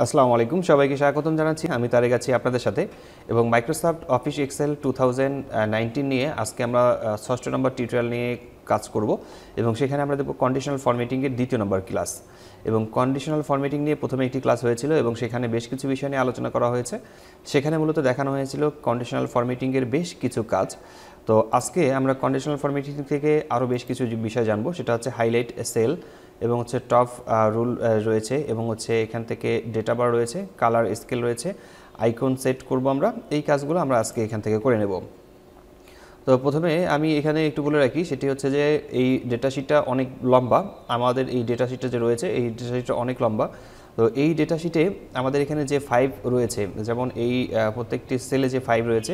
আসসালামু আলাইকুম সবাইকে স্বাগতম জানাচ্ছি আমি তারেক আছি আপনাদের সাথে এবং মাইক্রোসফট অফিস এক্সেল 2019 নিয়ে আজকে আমরা 6ষ্ঠ নম্বর টিউটোরিয়াল নিয়ে কাজ করব এবং সেখানে আমরা দেখব কন্ডিশনাল ফরম্যাটিং এর দ্বিতীয় নম্বর ক্লাস এবং কন্ডিশনাল ফরম্যাটিং নিয়ে প্রথমে একটি ক্লাস হয়েছিল এবং সেখানে বেশ কিছু বিষয় নিয়ে আলোচনা করা হয়েছে সেখানে মূলত দেখানো হয়েছিল কন্ডিশনাল ফরম্যাটিং এর বেশ কিছু কাজ তো আজকে আমরা কন্ডিশনাল ফরম্যাটিং থেকে আরও বেশ কিছু বিষয় জানবো সেটা হচ্ছে হাইলাইট সেল এবং হচ্ছে টপ রুল রয়েছে এবং হচ্ছে এখান থেকে ডেটা বার রয়েছে কালার স্কেল রয়েছে আইকন সেট করব আমরা এই কাজগুলো আমরা আজকে এখান থেকে করে নেব তো প্রথমে আমি এখানে একটু বলে রাখি সেটি হচ্ছে যে এই ডেটা শিটটা অনেক লম্বা আমাদের এই ডেটা শিটটা যে রয়েছে এই ডেটা শিটটা অনেক লম্বা তো এই ডেটা শিটে আমাদের এখানে যে 5 রয়েছে যেমন এই প্রত্যেকটি সেলে যে 5 রয়েছে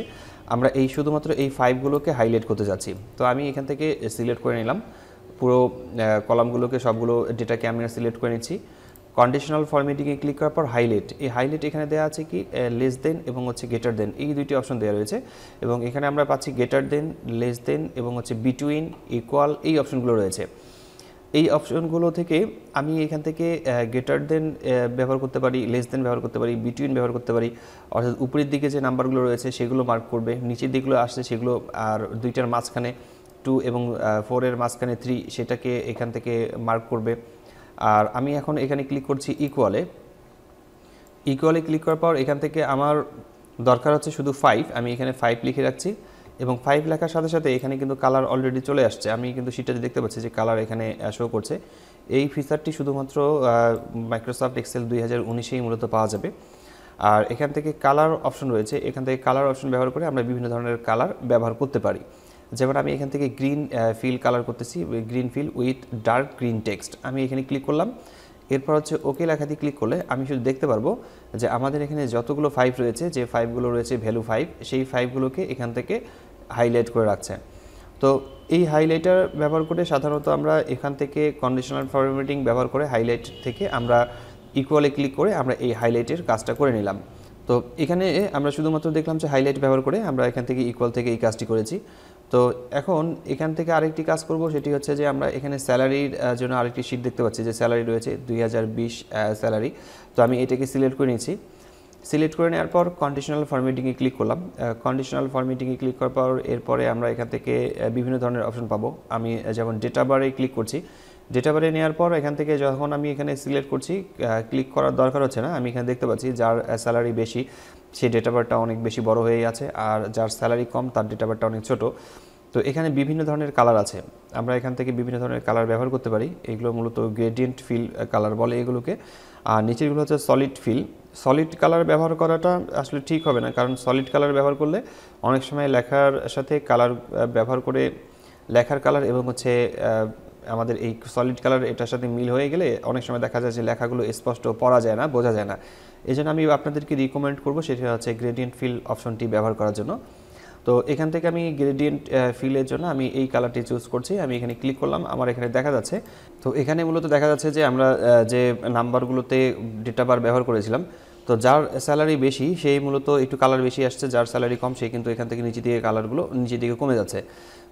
আমরা এই শুধুমাত্র এই 5গুলোকে হাইলাইট করতে যাচ্ছি তো আমি এখান থেকে সিলেক্ট করে নিলাম পুরো কলামগুলোকে সবগুলো ডেটাকে আমি সিলেক্ট করে নিচ্ছি কন্ডিশনাল ফরম্যাটিংয়ে ক্লিক করার পর হাইলাইট এই হাইলাইট এখানে দেওয়া আছে কি লেস দেন এবং হচ্ছে গ্রেটার দেন এই দুইটি অপশন দেওয়া রয়েছে এবং এখানে আমরা পাচ্ছি গ্রেটার দেন লেস দেন এবং হচ্ছে বিটুইন ইকুয়াল এই অপশনগুলো রয়েছে এই অপশনগুলো থেকে আমি এখান থেকে গ্রেটার দেন ব্যবহার করতে পারি লেস দেন ব্যবহার করতে পারি বিটুইন ব্যবহার করতে পারি অর্থাৎ উপরের দিকে যে নাম্বারগুলো রয়েছে সেগুলো মার্ক করবে নিচের দিকগুলো আসছে সেগুলো আর দুইটার মাঝখানে 2 এবং 4 এর মাঝখানে 3 সেটাকে এখান থেকে মার্ক করবে আর আমি এখন এখানে ক্লিক করছি ইকুয়ালে ক্লিক করার পর এখান থেকে আমার দরকার হচ্ছে শুধু 5 আমি এখানে 5 লিখে রাখছি এবং 5 লেখার সাথে সাথে এখানে কিন্তু কালার অলরেডি চলে আসছে আমি কিন্তু সেটাতে দেখতে পাচ্ছি যে কালার এখানে শো করছে এই ফিচারটি শুধুমাত্র মাইক্রোসফট এক্সেল 2019 মূলত পাওয়া যাবে আর এখান থেকে কালার অপশন রয়েছে এখান থেকে কালার অপশন ব্যবহার করে আমরা বিভিন্ন ধরনের কালার ব্যবহার করতে পারি যেমন আমি এখান থেকে গ্রিন ফিল কালার করতেছি green fill with dark green text আমি এখানে ক্লিক করলাম এরপর হচ্ছে ওকে লেখাটি ক্লিক করলে আমি শুধু দেখতে পারবো যে আমাদের এখানে যতগুলো 5 রয়েছে যে 5গুলো রয়েছে ভ্যালু 5 সেই 5গুলোকে এখান থেকে হাইলাইট করে রাখছে তো এই হাইলাইটার ব্যবহার করে সাধারণত আমরা এখান থেকে কন্ডিশনাল ফরম্যাটিং ব্যবহার করে হাইলাইট থেকে আমরা ইকুয়ালে ক্লিক করে আমরা এই হাইলাইটের কাজটা করে নিলাম তো এখানে আমরা শুধুমাত্র দেখলাম যে হাইলাইট ব্যবহার করে আমরা এখান থেকে ইকুয়াল থেকে এই কাজটি করেছি তো এখন এখান থেকে আরেকটি কাজ করব সেটি হচ্ছে যে আমরা এখানে স্যালারির জন্য আরেকটি শীট দেখতে পাচ্ছি যে স্যালারি রয়েছে 2020 স্যালারি তো আমি এটাকে সিলেক্ট করে নিয়েছি সিলেক্ট করে নেওয়ার পর কন্ডিশনাল ফরম্যাটিংয়ে ক্লিক করলাম কন্ডিশনাল ফরম্যাটিংয়ে ক্লিক করার পর এরপরে আমরা এখান থেকে বিভিন্ন ধরনের অপশন পাবো আমি যেমন ডেটা বারে ক্লিক করছি ডেটা বারে নেওয়ার পর এখান থেকে যখন আমি এখানে সিলেক্ট করছি ক্লিক করার দরকার হচ্ছে না আমি এখানে দেখতে পাচ্ছি যার স্যালারি বেশি সেই ডেটা বারটা অনেক বেশি বড় হয়ে আছে আর যার স্যালারি কম তার ডেটা বারটা অনেক ছোট তো এখানে বিভিন্ন ধরনের কালার আছে আমরা এখান থেকে বিভিন্ন ধরনের কালার ব্যবহার করতে পারি এগুলো মূলত গ্রেডিয়েন্ট ফিল কালার বলে এগুলোকে আর নিচেরগুলো হচ্ছে সলিড ফিল সলিড কালার ব্যবহার করাটা আসলে ঠিক হবে না কারণ সলিড কালার ব্যবহার করলে অনেক সময় লেখার সাথে কালার ব্যবহার করে লেখার কালার এবং হচ্ছে আমাদের এই সলিড কালার এটার সাথে মিল হয়ে গেলে অনেক সময় দেখা যায় যে লেখাগুলো স্পষ্ট পড়া যায় না বোঝা যায় না এই জন্য আমি আপনাদেরকে রিকমেন্ড করবো সেটা হচ্ছে গ্রেডিয়েন্ট ফিল অপশনটি ব্যবহার করার জন্য তো এখান থেকে আমি গ্রেডিয়েন্ট ফিলের জন্য আমি এই কালারটি চুজ করছি আমি এখানে ক্লিক করলাম আমার এখানে দেখা যাচ্ছে তো এখানে মূলত দেখা যাচ্ছে যে আমরা যে নাম্বারগুলোতে ডেটা বার ব্যবহার করেছিলাম তো যার স্যালারি বেশি সেই মূলত একটু কালার বেশি আসছে যার স্যালারি কম সেই কিন্তু এখান থেকে নিচে দিকে কালারগুলো নিচের দিকে কমে যাচ্ছে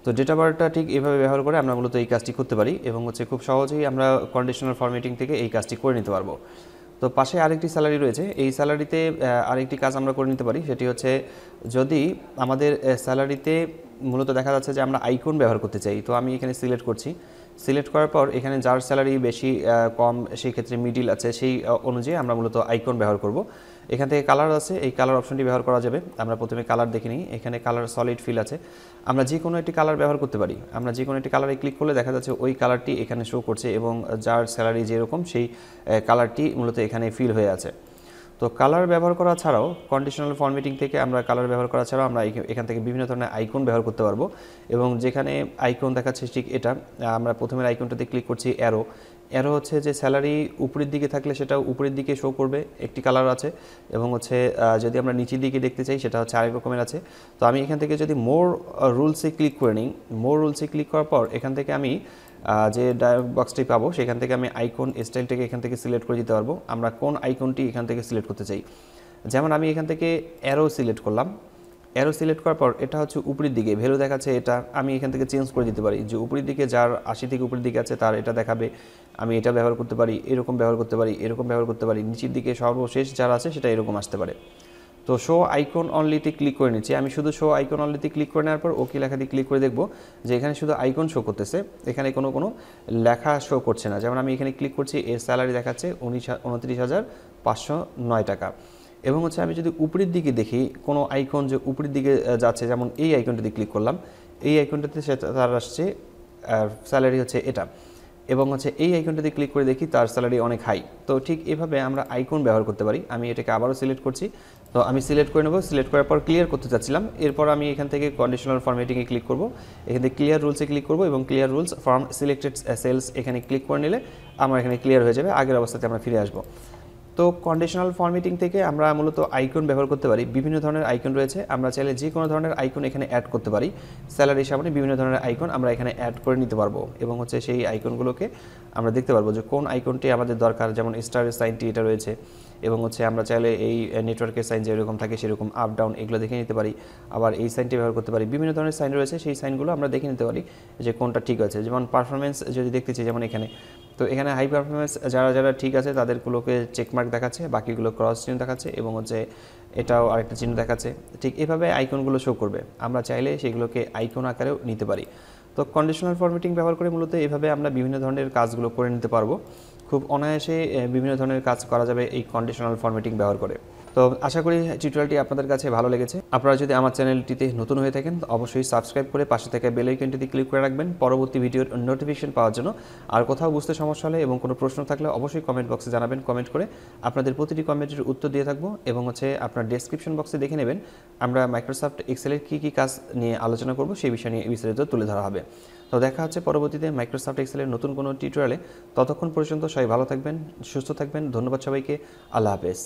তো ডেটা বারটা ঠিক এভাবে ব্যবহার করে আমরা মূলত এই কাজটি করতে পারি এবং হচ্ছে খুব সহজেই আমরা কন্ডিশনাল ফরম্যাটিং থেকে এই কাজটি করে নিতে পারবো তো পাশে আরেকটি স্যালারি রয়েছে এই স্যালারিতে আরেকটি কাজ আমরা করে নিতে পারি সেটি হচ্ছে যদি আমাদের স্যালারিতে মূলত দেখা যাচ্ছে যে আমরা আইকন ব্যবহার করতে চাই তো আমি এখানে সিলেক্ট করছি সিলেক্ট করার পর এখানে যার স্যালারি বেশি কম সেই ক্ষেত্রে মিডিল আছে সেই অনুযায়ী আমরা মূলত আইকন ব্যবহার করব এখান থেকে কালার আছে এই কালার অপশনটি ব্যবহার করা যাবে আমরা প্রথমে কালার দেখে নিই এখানে কালার সলিড ফিল আছে আমরা যে কোনো একটি কালার ব্যবহার করতে পারি আমরা যে কোনো একটি কালারে ক্লিক করলে দেখা যাচ্ছে ওই কালারটি এখানে শো করছে এবং যার স্যালারি যেরকম সেই কালারটি মূলত এখানে ফিল হয়ে আছে তো কালার ব্যবহার করা ছাড়াও কন্ডিশনাল ফরম্যাটিং থেকে আমরা কালার ব্যবহার করা ছাড়াও আমরা এখান থেকে বিভিন্ন ধরনের আইকন ব্যবহার করতে পারবো এবং যেখানে আইকন দেখাচ্ছে ঠিক এটা আমরা প্রথমের আইকনটাতে ক্লিক করছি অ্যারো হচ্ছে যে স্যালারি উপরের দিকে থাকলে সেটা উপরের দিকে শো করবে একটি কালার আছে এবং হচ্ছে যদি আমরা নিচের দিকে দেখতে চাই সেটা হচ্ছে আরেক রকমের আছে তো আমি এখান থেকে যদি মোর রুলসে ক্লিক করে নিই মোর রুলসে ক্লিক করার পর এখান থেকে আমি যে ডায়লগ বক্সটি পাবো সেখান থেকে আমি আইকন স্টাইলটাকে এখান থেকে সিলেক্ট করে দিতে পারবো আমরা কোন আইকনটি এখান থেকে সিলেক্ট করতে চাই যেমন আমি এখান থেকে অ্যারো সিলেক্ট করলাম অ্যারো সিলেক্ট করার পর এটা হচ্ছে উপরের দিকে ভ্যালু দেখাচ্ছে, এটা আমি এখান থেকে চেঞ্জ করে দিতে পারি যে উপরের দিকে যার 80 থেকে উপরের দিকে আছে তার এটা দেখাবে, আমি এটা ব্যবহার করতে পারি, এরকম ব্যবহার করতে পারি, এরকম ব্যবহার করতে পারি, নিচের দিকে সর্বশেষ যারা আছে সেটা এরকম আসতে পারে। তো শো আইকন অনলিতে ক্লিক করে নিচ্ছি, আমি শুধু শো আইকন অনলিতে ক্লিক করে নেওয়ার পর ওকে লেখা দিয়ে ক্লিক করে দেখব যে এখানে শুধু আইকন শো করতেছে, এখানে কোনো লেখা শো করছে না। যেমন আমি এখানে ক্লিক করছি, এর স্যালারি দেখাচ্ছে 29,509 টাকা। এবং হচ্ছে আমি যদি উপরের দিকে দেখি কোনো আইকন যে উপরের দিকে যাচ্ছে, যেমন এই আইকনটাতে ক্লিক করলাম, এই আইকনটাতে তার আসছে স্যালারি হচ্ছে এটা, এবং হচ্ছে এই আইকনটাতে ক্লিক করে দেখি তার স্যালারি অনেক হাই। তো ঠিক এভাবে আমরা আইকন ব্যবহার করতে পারি। আমি এটাকে আবারও সিলেক্ট করছি, তো আমি সিলেক্ট করে নেব, সিলেক্ট করার পর ক্লিয়ার করতে চাচ্ছিলাম, এরপর আমি এখান থেকে কন্ডিশনাল ফরম্যাটিংয়ে ক্লিক করব, এখান থেকে ক্লিয়ার রুলসে ক্লিক করব এবং clear rules from selected cells এখানে ক্লিক করে নিলে আমার এখানে ক্লিয়ার হয়ে যাবে, আগের অবস্থাতে আমরা ফিরে আসবো। তো কন্ডিশনাল ফরম্যাটিং থেকে আমরা মূলত আইকন ব্যবহার করতে পারি, বিভিন্ন ধরনের আইকন রয়েছে, আমরা চাইলে যে কোনো ধরনের আইকন এখানে অ্যাড করতে পারি। স্যালারির সামনে বিভিন্ন ধরনের আইকন আমরা এখানে অ্যাড করে নিতে পারবো এবং হচ্ছে সেই আইকনগুলোকে আমরা দেখতে পারবো যে কোন আইকনটি আমাদের দরকার। যেমন স্টারের সাইনটি এটা রয়েছে, এবং হচ্ছে আমরা চাইলে এই নেটওয়ার্কের সাইন যেরকম থাকে সেরকম আপ ডাউন এগুলো দেখে নিতে পারি, আবার এই সাইনটি ব্যবহার করতে পারি। বিভিন্ন ধরনের সাইন রয়েছে, সেই সাইনগুলো আমরা দেখে নিতে পারি যে কোনটা ঠিক আছে। যেমন পারফরমেন্স যদি দেখতে চাই, যেমন এখানে, তো এখানে হাই পারফরমেন্স যারা ঠিক আছে তাদেরগুলোকে চেকমার্ক দেখাচ্ছে, বাকিগুলো ক্রস চিহ্ন দেখাচ্ছে, এবং হচ্ছে এটাও আরেকটা চিহ্ন দেখাচ্ছে। ঠিক এভাবে আইকনগুলো শো করবে, আমরা চাইলে সেগুলোকে আইকন আকারেও নিতে পারি। তো কন্ডিশনাল ফরম্যাটিং ব্যবহার করে মূলত এভাবে আমরা বিভিন্ন ধরনের কাজগুলো করে নিতে পারবো, খুব অনায়াসে বিভিন্ন ধরনের কাজ করা যাবে এই কন্ডিশনাল ফরম্যাটিং ব্যবহার করে। তো আশা করি টিউটোরিয়ালটি আপনাদের কাছে ভালো লেগেছে। আপনারা যদি আমার চ্যানেলটিতে নতুন হয়ে থাকেন অবশ্যই সাবস্ক্রাইব করে পাশে থাকা বেল আইকনটিতে ক্লিক করে রাখবেন পরবর্তী ভিডিওর নোটিফিকেশন পাওয়ার জন্য। আর কোথাও বুঝতে সমস্যা হলে এবং কোনো প্রশ্ন থাকলে অবশ্যই কমেন্ট বক্সে জানাবেন, কমেন্ট করে আপনাদের প্রতিটি কমেন্টের উত্তর দিয়ে থাকবো। এবং হচ্ছে আপনার ডেসক্রিপশন বক্সে দেখে নেবেন আমরা মাইক্রোসফট এক্সেলের কী কাজ নিয়ে আলোচনা করব, সেই বিষয় নিয়ে বিস্তারিত তুলে ধরা হবে। তো দেখা হচ্ছে পরবর্তীতে মাইক্রোসফট এক্সেলের নতুন কোনো টিউটোরিয়ালে। ততক্ষণ পর্যন্ত সবাই ভালো থাকবেন, সুস্থ থাকবেন। ধন্যবাদ সবাইকে, আল্লাহ হাফেজ।